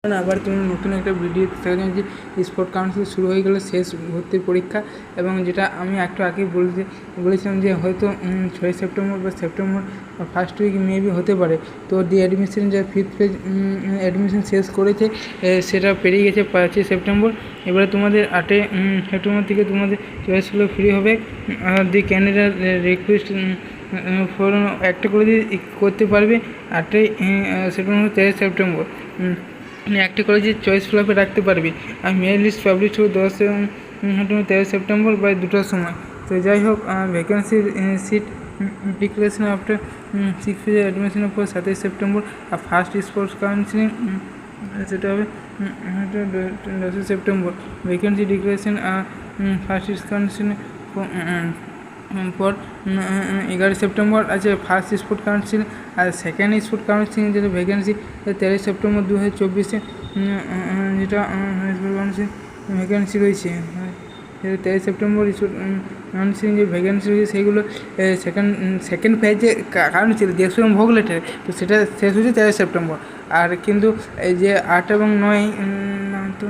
আবার তুমি নতুন একটা ভিডিও যে স্পোর্ট কাউন্সিল শুরু হয়ে গেল, শেষ ভর্তির পরীক্ষা। এবং যেটা আমি একটু আগেই বলেছিলাম যে হয়তো 6 সেপ্টেম্বর বা সেপ্টেম্বর ফার্স্ট উইক মেবি হতে পারে। তো অ্যাডমিশন যে ফিফথ ফেজ অ্যাডমিশন শেষ করেছে, সেটা পেরিয়ে গেছে 5 সেপ্টেম্বর। এবারে তোমাদের 8 সেপ্টেম্বর থেকে তোমাদের চয়েসগুলো ফ্রি হবে। দি ক্যান্ডিডেট রিকোয়েস্ট ফর একটা করে করতে পারবে 8 সেপ্টেম্বর 13 সেপ্টেম্বর একটা কলেজে চয়েস ফ্লপে রাখতে পারবি। আর মেরিট লিস্ট পাবলিশ হবে 10 এবং 13 সেপ্টেম্বর বা 2টার সময়। তো যাই হোক, vacancy seat declaration after 6 phase অ্যাডমিশনের পর 27 সেপ্টেম্বর। আর ফার্স্ট স্পোর্টস কাউন্সিলিং সেটা হবে 10 September. Vacancy declaration first counselling পর 11 সেপ্টেম্বর আছে ফার্স্ট স্পোর্ট কাউন্সিল। আর সেকেন্ড স্পোর্ট কাউন্সিলিং যেটা ভ্যাকেন্সি 13 সেপ্টেম্বর 2024 যেটা স্পোর্ট কাউন্সিল ভ্যাকেন্সি রয়েছে। 13 সেপ্টেম্বর স্পোর্ট কাউন্সিলিং যে ভ্যাকেন্সি রয়েছে সেইগুলো সেকেন্ড ফেজে কাউন্সিল দেখছো ভোগ লেটার, তো সেটা শেষ হয়েছে 13 সেপ্টেম্বর। আর কিন্তু এই যে 8 এবং 9 তো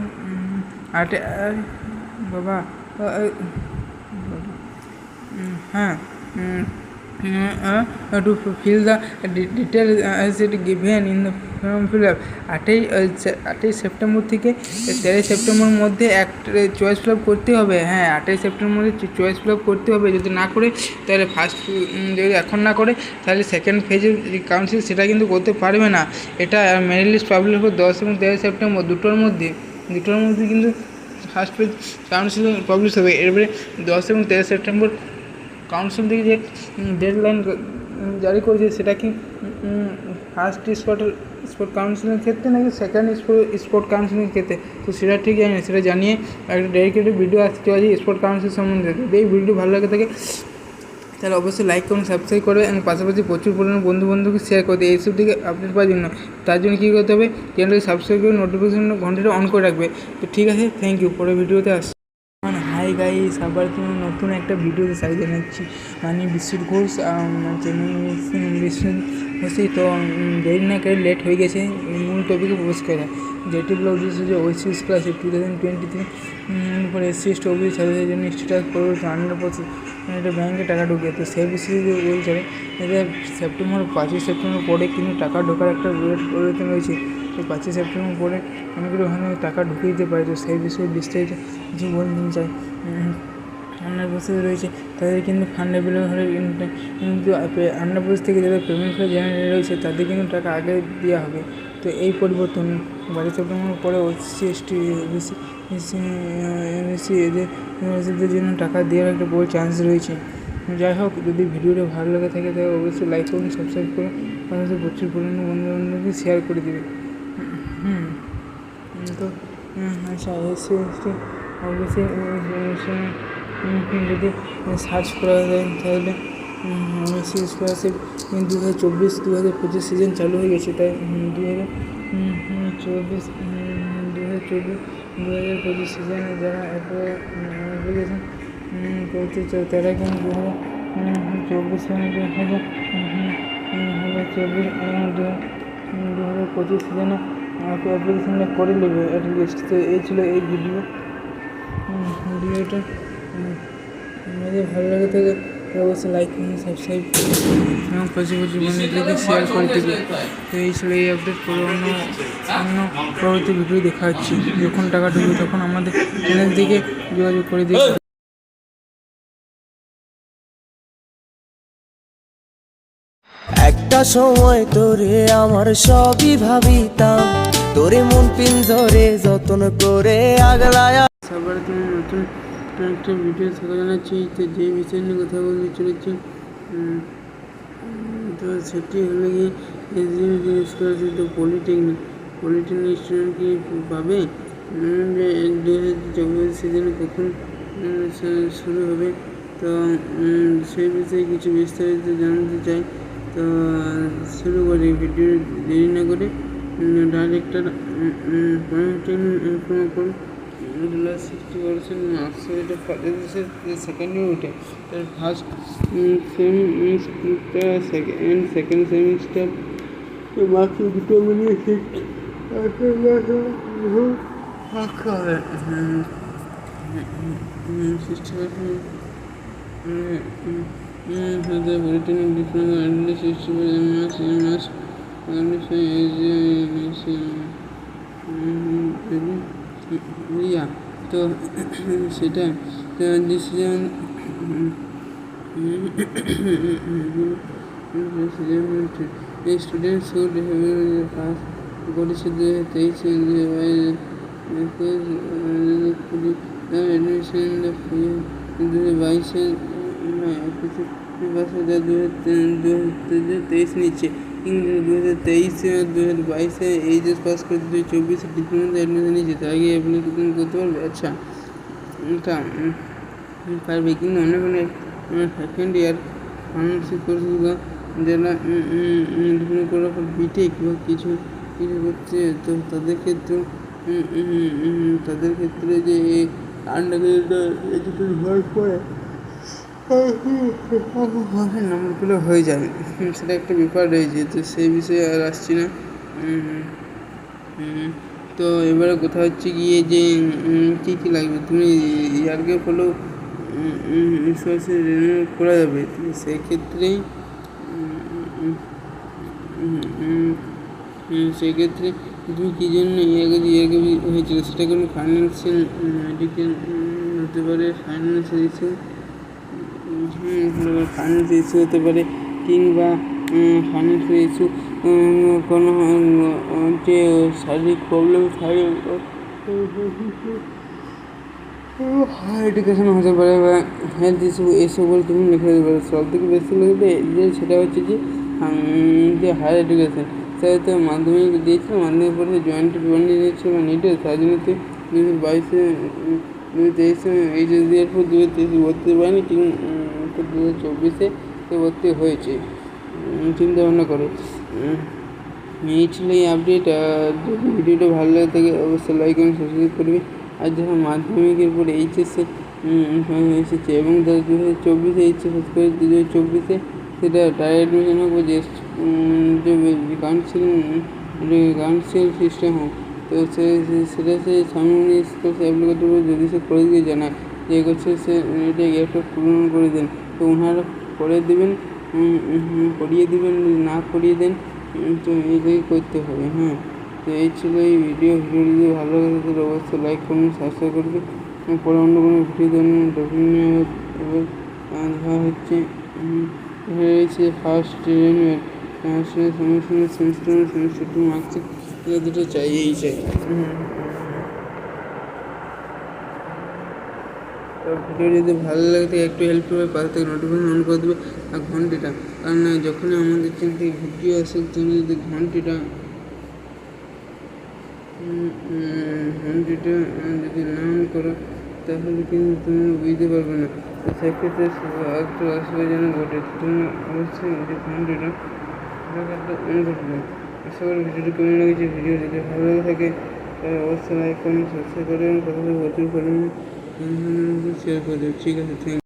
8 বাবা to fill the details as it given in the form fill up। 8 September থেকে 13 সেপ্টেম্বর মধ্যে একটা চয়েস ফিল আপ করতে হবে। 8 সেপ্টেম্বর মধ্যে চয়েস ফিল আপ করতে হবে। যদি না করে তাহলে ফার্স্ট, যদি এখন না করে তাহলে সেকেন্ড ফেজের কাউন্সিল সেটা কিন্তু করতে পারবে না। এটা মেরিট লিস্ট পাবলিশ হবে 10 এবং 13 সেপ্টেম্বর দুটোর মধ্যে কিন্তু ফার্স্ট পেজ কাউন্সিল পাবলিশ হবে। এরপরে 10 এবং 13 সেপ্টেম্বর কাউন্সিল থেকে যে ডেডলাইন জারি করেছে সেটা কি ফার্স্ট স্পোর্ট কাউন্সিলের ক্ষেত্রে নাকি সেকেন্ড স্পোর্ট কাউন্সিলের ক্ষেত্রে, তো সেটা ঠিক জানি না। সেটা জানিয়ে একটা ডেডিকেটেড ভিডিও আসতে চলেছে স্পোর্ট কাউন্সিল সম্বন্ধে। যদি এই ভিডিও ভালো লাগে থাকে তাহলে অবশ্যই লাইক করুন, সাবস্ক্রাইব করবে এবং পাশাপাশি প্রচুর পরিমাণে বন্ধুবান্ধবকে শেয়ার করতে এইসব দিকে আপডেট পাওয়ার জন্য। তার জন্য কী করতে হবে, চ্যানেলটি সাবস্ক্রাইব করে নোটিফিকেশন ঘন্টাটা অন করে রাখবে। তো ঠিক আছে, থ্যাংক ইউ। পরে ভিডিওতে আসছি। হাই গাইস, আবার তুমি নতুন একটা ভিডিওতে স্বাগত জানাচ্ছি। মানে বিশ্বজিৎ ঘোষ বসি। তো দেরি না করে লেট হয়ে গেছে মূল টপিকে প্রবেশ করা। যেটি বলা উদ্দেশ্য যে ওয়েসিস ক্লাস 2023 পরে SC ST OBC ছাত্রদের জন্য স্ট্যাটাস পরিবর্তন 100% এটা ব্যাঙ্কে টাকা ঢুকে। তো সেই বিষয়ে বলছে এটা সেপ্টেম্বর 5 সেপ্টেম্বর পরে কিন্তু টাকা ঢোকার একটা পরিবর্তন রয়েছে। তো 5 সেপ্টেম্বর পরে অনেকগুলো ওখানে টাকা ঢুকে দিতে পারে। তো সেই বিষয়ে বিস্তারিত কিছু বলতে চাই। আন্ডার প্রসেস রয়েছে তাদের কিন্তু ফান্ড অ্যাভেলেবল কিন্তু আন্ডার প্রসেস থেকে যাদের পেমেন্ট করে জেনারেট রয়েছে তাদের কিন্তু টাকা আগে দেওয়া হবে। তো এই পরিবর্তন 12 সেপ্টেম্বর পরে SC ST OBC এদের জন্য টাকা দেওয়ার একটা বড় চান্স রয়েছে। যাই হোক, যদি ভিডিওটা ভালো লাগে থাকে তাহলে অবশ্যই লাইক করুন, সাবস্ক্রাইব করুন, অবশ্যই প্রচুর পরিমাণে বন্ধুবান্ধবকে শেয়ার করে দেবে। তো আচ্ছা, SC ST অবশ্যই যদি সার্চ করা যায় তাহলে SC স্কলারশিপ 2024-2025 সিজন চালু হয়ে গেছে। তাই 2024-2025 সিজনে যারা অ্যাপ্লিকেশন করতে চায় তারা কিন্তু 2024 সিজনে অ্যাপ্লিকেশনটা করে নেবে অ্যাটলিস্ট। তো এই ছিল এই ভিডিওটা আমাদের ভালো লাগে থাকে অবশ্যই লাইক করুন, সাবস্ক্রাইব এবং পাশাপাশি বন্ধুদেরকে শেয়ার করে দেবে। তো এই ছিল এই আপডেট। করে অন্য পরবর্তী ভিডিও দেখা হচ্ছে। যখন টাকা ঢুকবে তখন আমাদের চ্যানেল থেকে যোগাযোগ করে দেবে। একটা সময় তোরে আমার সবই ভাবিতাম, তোরে মন পিঞ্জরে যত্ন করে আগলায়। সবার তুমি নতুন একটা ভিডিও দেখা জানাচ্ছি। তো যে বিষয় নিয়ে কথা বলতে চলেছি তো সেটি হলো গিয়ে স্কলারশিপ। তো পলিটেকনিক স্টুডেন্ট কি পাবে, 2024 সিজনে কখন শুরু হবে, তো সেই বিষয়ে কিছু বিস্তারিত জানতে চাই। তো শুরু করি ভিডিও দেরি না করে। ডাইরেক্টর পলিটেকনিক 60% মার্কস এটা সেকেন্ড ইউনিটে। তার ফার্স্ট সেকেন্ড সেমিস্টার মার্কস দুটো মিলিয়ে ফাঁকা হবে Britain different ইয়া তো সেটা তো ডিসিশন স্টুডেন্ট শুড পাস করেছে 2023 এডমিশন 2022 2023 নিচ্ছে কিন্তু 2023-2022 এইচএস পাস করে 2024 ডিপ্লোমাতে অ্যাডমিশন নিচ্ছে তার আগে অ্যাপ্লিকেশন করতে পারবে। আচ্ছা এটা পারবে কিন্তু অনেক অনেক সেকেন্ড ইয়ার ফার্মাসি কোর্সগুলো যারা ডিপ্লোমা করার পর বিটেক বা কিছু কিছু করছে তো তাদের ক্ষেত্রে যে আন্ডারগ্রেড এডুকেশন হওয়ার পরে নাম্বারগুলো হয়ে যাবে সেটা একটা ব্যাপার রয়েছে তো সেই বিষয়ে আর আসছি না। তো এবারে কথা হচ্ছে গিয়ে যে কী কী লাগবে তুমি ইয়ারকে ফলো ইন্স্যুরেন্সে রিনিউ করা যাবে তো সেক্ষেত্রে তুমি কী জন্য ইয়ারকে হয়েছিল সেটা কোনো ফাইন্যান্সিয়াল মেডিকেল হতে পারে, ফাইন্যান্সিয়াল ইস্যু হতে পারে কিংবা ফাইন্যান্সিয়াল ইস্যু কোনো যে শারীরিক প্রবলেম হায়ার এডুকেশন হতে পারে বা হেলথ ইস্যু এসব বলে তুমি লিখে দিতে পারো। সব থেকে বেশি লিখবে যে সেটা হচ্ছে যে হায়ার এডুকেশন সেটা তো মাধ্যমিক দিয়েছিল, মাধ্যমিক পরে জয়েন্ট পেপার নিয়ে নিয়েছিল বা নিটে তার জন্য তুই 2022-2023 এইচএস দেওয়ার পর 2023 ভর্তি পারেনি কিন্তু 2024 ভর্তি হয়েছে। চিন্তা ভাবনা করে এই ছিল এই আপডেট। যদি ভিডিওটা ভালো লাগে থাকে অবশ্যই লাইক এবং সাবস্ক্রাইব করবে। আর যখন মাধ্যমিকের পরে এইচএসে এসেছে এবং 2024 এইচএস করে 2024 সেটা ডাইরেক্ট অ্যাডমিশন হোক যে কাউন্সিল সিস্টেম হোক তো সেটা সে সামনে অ্যাপ্লাই করতে পারে যদি সে করে দিয়ে জানায় যে করছে সে এটা একটা পূরণ করে দেন তো ওনারা করে দেবেন, করিয়ে দেবেন, না করিয়ে দেন তো এইটাই করতে হবে। হ্যাঁ তো এই ছিল এই ভিডিও যদি ভালো লাগে তাহলে অবশ্যই লাইক করুন, সাবস্ক্রাইব করবেন। পরে অন্য কোনো ভিডিও ধরুন দেখা হচ্ছে হয়েছে ফার্স্ট সেমিস্টার 2 মার্কশিট দুটো চাই তো ভিডিও যদি ভালো লাগে তো একটু হেল্প করবে, পাশে থেকে নোটিফিকেশন অন করে দেবে আর ঘন্টিটা, কারণ যখনই আমাদের চ্যানেল থেকে ভিডিও আসে তুমি যদি ঘন্টিটা যদি না অন করো তাহলে কিন্তু তুমি বুঝতে পারবে না। তো সেক্ষেত্রে একটু অসুবিধা ঘটে তুমি অবশ্যই যে ঘন্টিটা অন করবে। আশা করি ভিডিওটি কেমন লেগেছে, ভিডিও যদি ভালো লাগে থাকে তাহলে অবশ্যই লাইক করুন, সাবস্ক্রাইব করবেন, কথা বলতে পারেন, শেয়ার করে দেবেন। ঠিক আছে, থ্যাংক ইউ।